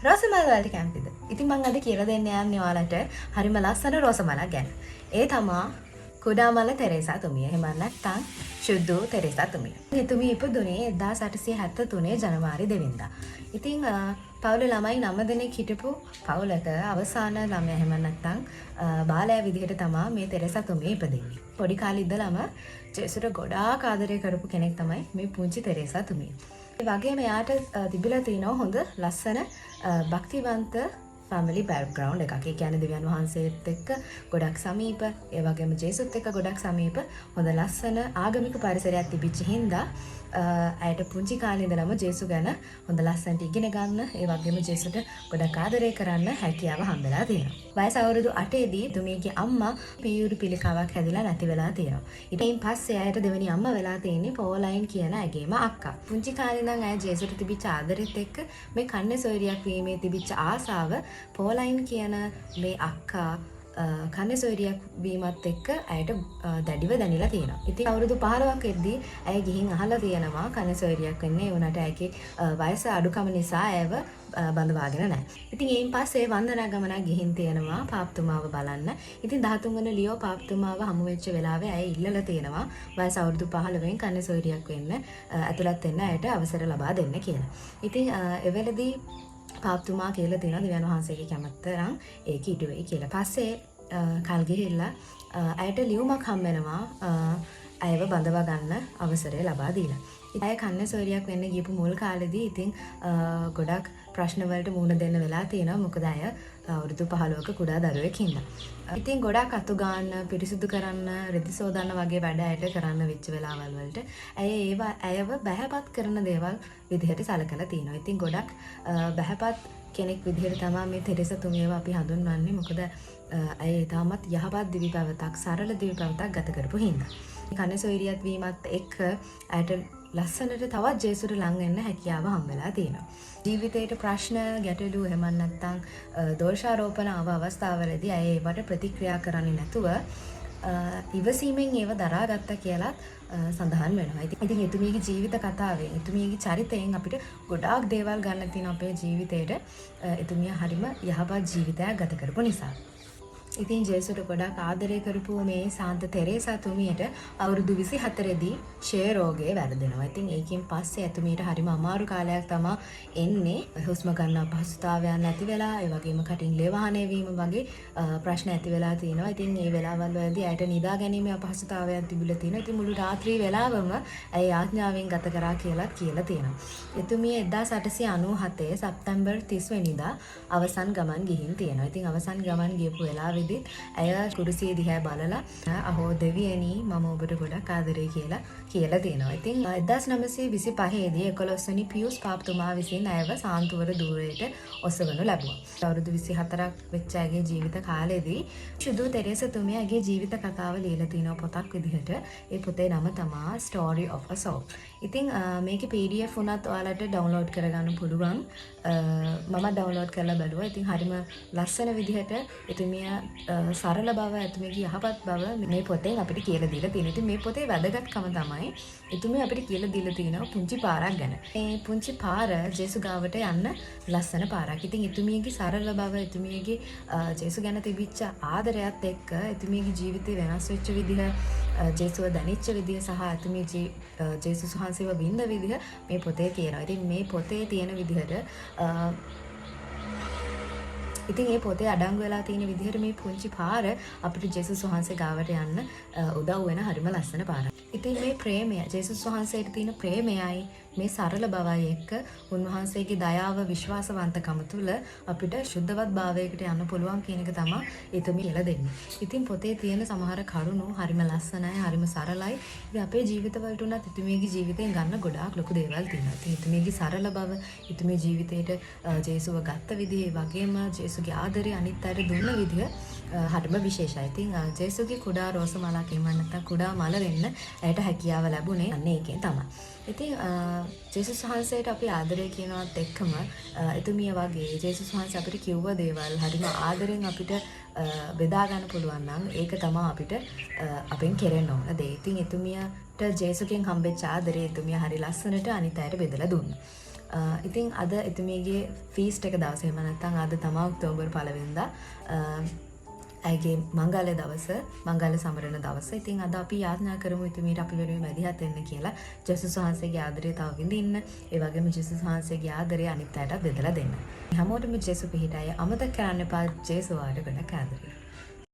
රෝසමල් වලට කැමතිද? ඉතින් මම අද කියලා දෙන්න යන්නේ ඔයාලට හරිම ලස්සන රෝසමලක් ගැන. ඒ තමා කුඩාමල තෙරේසා තුමිය. එහෙම නැත්නම් ශුද්ධ තෙරේසා තුමිය. එතුමිය ඉපදුනේ 1873 ජනවාරි 2 වෙනිදා. ඉතින් පවුලේ ළමයි 9 දෙනෙක් හිටපු පවුලක අවසාන ළමයා එහෙම නැත්නම් බාලයා විදිහට තමයි මේ තෙරේසා තුමිය ඉපදෙන්නේ. පොඩි කාලේ ඉඳලම ජේසුට ගොඩාක් ආදරය කරපු කෙනෙක් තමයි මේ පුංචි තෙරේසා තුමිය. ඒ වගේම යාට තිබිලා තියෙනවා හොඳ ලස්සන භක්තිවන්ත family background එකක්. ඒ කියන්නේ දෙවියන් වහන්සේත් එක්ක ගොඩක් සමීප, ඒ වගේම ජේසුත් එක්ක ගොඩක් සමීප හොඳ ලස්සන ආගමික පරිසරයක් තිබිච්ච හින්දා ඇයට පුංචි කාලේ ඉඳලම ජේසු ගැන හොඳ ලස්සනට ඉගෙන ගන්න, ඒ වගේම ජේසුට ගොඩක් ආදරය කරන්න හැකියාව හම්බෙලා තියෙනවා. වයස අවුරුදු 8 දී තුමියගේ අම්මා පියුරු පිළිකාවක් හැදිලා නැති වෙලා තියෙනවා. ඊටයින් පස්සේ ඇයට දෙවෙනි අම්මා වෙලා තියෙන්නේ පෝලයින් කියන ඇගේම අක්කා. පුංචි කාලේ ඉඳන් ඇය ජේසුට තිබිච්ච ආදරෙත් එක්ක මේ කන්නේ සොයරියක් වීමේ තිබිච්ච ආසාව පෝලයින් කියන මේ අක්කා කන්නේ සොයරියක් වීමත් එක්ක ඇයට දැඩිව දැනිලා තියෙනවා. ඉතින් අවුරුදු 15ක් එද්දී ඇය ගිහින් අහලා තියෙනවා කන්නේ සොයරියක් වෙන්නේ උනාට ඇගේ වයස අඩුකම නිසා ඇයව බඳවාගෙන නැහැ. ඉතින් ඒයින් පස්සේ වන්දනා ගමනක් ගිහින් තියෙනවා පාප්තුමාව බලන්න. ඉතින් 13 වෙනි ලියෝ පාප්තුමාව හමු වෙච්ච වෙලාවේ ඇය ඉල්ලලා තියෙනවා වයස අවුරුදු 15 කන්නේ සොයරියක් වෙන්න ඇතුළත් වෙන්න ඇයට අවසර ලබා දෙන්න කියලා. ඉතින් එවෙලදී පාප්තුමා කියලා තියෙනවා දෙවියන් වහන්සේගේ කැමැත්ත නම් ඒක ඊට වෙයි කියලා. පස්සේ කල් ගිහිල්ලා ඇයට ලියුමක් හම් වෙනවා ඇයව බඳවා ගන්න අවසරය ලබා දීලා. ඇය කන්නේ සොයරියක් වෙන්න ගියපු මුල් කාලෙදී ඉතින් ගොඩක් ප්‍රශ්න වලට මුහුණ දෙන්න වෙලා තියෙනවා. මොකද ඇය අවුරුදු 15ක කුඩා දරුවෙක් හින්දා. ඉතින් ගොඩක් අතු ගන්න, පිරිසිදු කරන්න, රෙදි සෝදන්න වගේ වැඩ ඇයට කරන්න වෙච්ච වෙලාවල් වලට ඇයව බහැපත් කරන දේවල් විදිහට සලකලා තියෙනවා. ඉතින් ගොඩක් බහැපත් කෙනෙක් විදිහට තමයි මේ තෙරේසා තුමියව අපි හඳුන්වන්නේ. මොකද ඇය තාමත් යහපත් දිවි පැවතක්, සරල දිවි පැවතක් ගත කරපු හින්දා. කන්නේ සොයරියක් වීමත් එක්ක ඇයට ලස්සනට තවත් ජේසුට ලං වෙන්න හැකියාව හම්බෙලා තියෙනවා. ජීවිතේට ප්‍රශ්න, ගැටලු එහෙම නැත්නම් දෝෂාරෝපණ ආව අවස්ථාවලදී ඇය ඒවට ප්‍රතික්‍රියා කරන්නේ නැතුව ඉවසීමෙන් ඒව දරාගත්තා කියලා සඳහන් වෙනවා. ඉතින් එතුමියගේ ජීවිත කතාවෙන්, එතුමියගේ චරිතයෙන් අපිට ගොඩාක් දේවල් ගන්න තියෙන අපේ ජීවිතේට. එතුමිය හරිම යහපත් ජීවිතයක් ගත කරපු නිසා. ඉතින් ජේසුට ගොඩක් ආදරය කරපු මේ සාන්ත තෙරේසා තුමියට අවුරුදු 24 දී ෂේ රෝගය වැරදෙනවා. ඉතින් ඒකෙන් පස්සේ එතුමියට හරිම අමාරු කාලයක් තමයි එන්නේ. හුස්ම ගන්න අපහසුතාවයන් නැති වෙලා, ඒ වගේම කටින් ලේ වහනය වීම වගේ ප්‍රශ්න ඇති වෙලා තියෙනවා. ඉතින් මේ වෙලාවල් වලදී ඇයට නිදා ගැනීමේ අපහසුතාවයන් තිබිලා තියෙනවා. ඉතින් මුළු රාත්‍රී වෙලාවම ඇය යාඥාවෙන් ගත කරා කියලා තියෙනවා. එතුමිය 1897 සැප්තැම්බර් 30 වෙනිදා අවසන් ගමන් ගිහින් තියෙනවා. ඉතින් අවසන් ගමන් ගියපු වෙලාවේ ඇය කුරුසිය දිහා බලලා අහෝ දෙවියනි මම ඔබට ගොඩක් ආදරේ කියලා තියෙනවා. ඉතින් 1925 දී 11 වෙනි පියුස් පාප්තුමා විසින් ඇයව සාන්තුවර ධූරයට ඔසවනු ලැබුවා. අවුරුදු 24ක් වෙච්ච ඇගේ ජීවිත කාලෙදී ශුද්ධ තෙරේසා තුමියගේ ජීවිත කතාව ලියලා තියෙන පොතක් විදිහට. ඒ පොතේ නම තමයි Story of a Soul. ඉතින් මේකේ PDF උනත් ඔයාලට ඩවුන්ලෝඩ් කරගන්න පුළුවන්. මම ඩවුන්ලෝඩ් කරලා බලුවා. ඉතින් හරිම ලස්සන විදිහට එතුමිය සරල බව, එතුමියගේ යහපත් බව මේ පොතෙන් අපිට කියලා දීලා තියෙනවා. ඉතින් මේ පොතේ වැදගත්කම තමයි එතුමිය අපිට කියලා දීලා තියෙනවා පුංචි පාරක් ගැන. මේ පුංචි පාර ජේසු ගාවට යන්න ලස්සන පාරක්. ඉතින් එතුමියගේ සරල බව, එතුමියගේ ජේසු ගැන තිබිච්ච ආදරයත් එක්ක එතුමියගේ ජීවිතේ වෙනස් වෙච්ච විදිහ, ජේසුව දැනෙච්ච විදිහ සහ එතුමිය ජේසුස් වහන්සේව විඳ විදිහ මේ පොතේ තියෙනවා. ඉතින් මේ පොතේ තියෙන විදිහට ඉතින් මේ පොතේ අඩංගු වෙලා තියෙන විදිහට මේ පුංචි පාර අපිට ජේසුස් වහන්සේ ගාවට යන්න උදව් වෙන හරිම ලස්සන පාරක්. ඉතින් මේ ප්‍රේමය, ජේසුස් වහන්සේට තියෙන ප්‍රේමයයි මේ සරල බවයි එක්ක උන්වහන්සේගේ දයාව, විශ්වාසවන්තකම තුළ අපිට ශුද්ධවත් භාවයකට යන්න පුළුවන් කියන එක තමයි එතුමිය කියලා දෙන්නේ. ඉතින් පොතේ තියෙන සමහර කරුණු හරිම ලස්සනයි, හරිම සරලයි. ඉතින් අපේ ජීවිතවලට උනත් එතුමියගේ ජීවිතෙන් ගන්න ගොඩාක් ලොකු දේවල් තියෙනවා. ඉතින් එතුමියගේ සරල බව, එතුමිය ජීවිතේට ජේසුව ගත්ත විදිහ, ඒ වගේම ජේසුගේ ආදරය අනිත් අයට දුන්න විදිහ හරිම විශේෂයි. ඉතින් ජේසුගේ කුඩා රෝස මලක් එහෙම නැත්නම් කුඩා මල වෙන්න ඇයට හැකියාව ලැබුණේ අන්න ඒකෙන් තමයි. ඉතින් ජේසුස් වහන්සේට අපි ආදරය කියනවත් එක්කම එතුමිය වගේ ජේසුස් වහන්සේ අපිට කිව්ව දේවල් හරිම ආදරෙන් අපිට බෙදා ගන්න පුළුවන් නම් ඒක තමයි අපිට අපෙන් කෙරෙන්න ඕන දේ. ඉතින් එතුමියට ජේසුගෙන් හම්බෙච්ච ආදරය එතුමිය හරි ලස්සනට අනිත් අයට බෙදලා දුන්නා. ඉතින් අද එතුමියගේ ෆීස්ට් එක දවසේ එහෙම නැත්නම් අද තමයි ඔක්තෝබර් 1 වෙනිදා ඇගේ මංගල දවස මංගල සමරන දවස. ඉතින් අද අපි යාඥා කරමු එතුමියට අපි වෙනුවෙන් මැදිහත් වෙන්න කියලා. ජෙසුස් වහන්සේගේ ආදරය තව විඳින්න. ඒ වගේම ජෙසුස් වහන්සේගේ ආදරය අනිත් අයටත් බෙදලා දෙන්න. හැමෝටම ජෙසු පිහිටයි අමතක කරන්න එපා. ජේසුස් වාට ගොඩක් ආදරේ.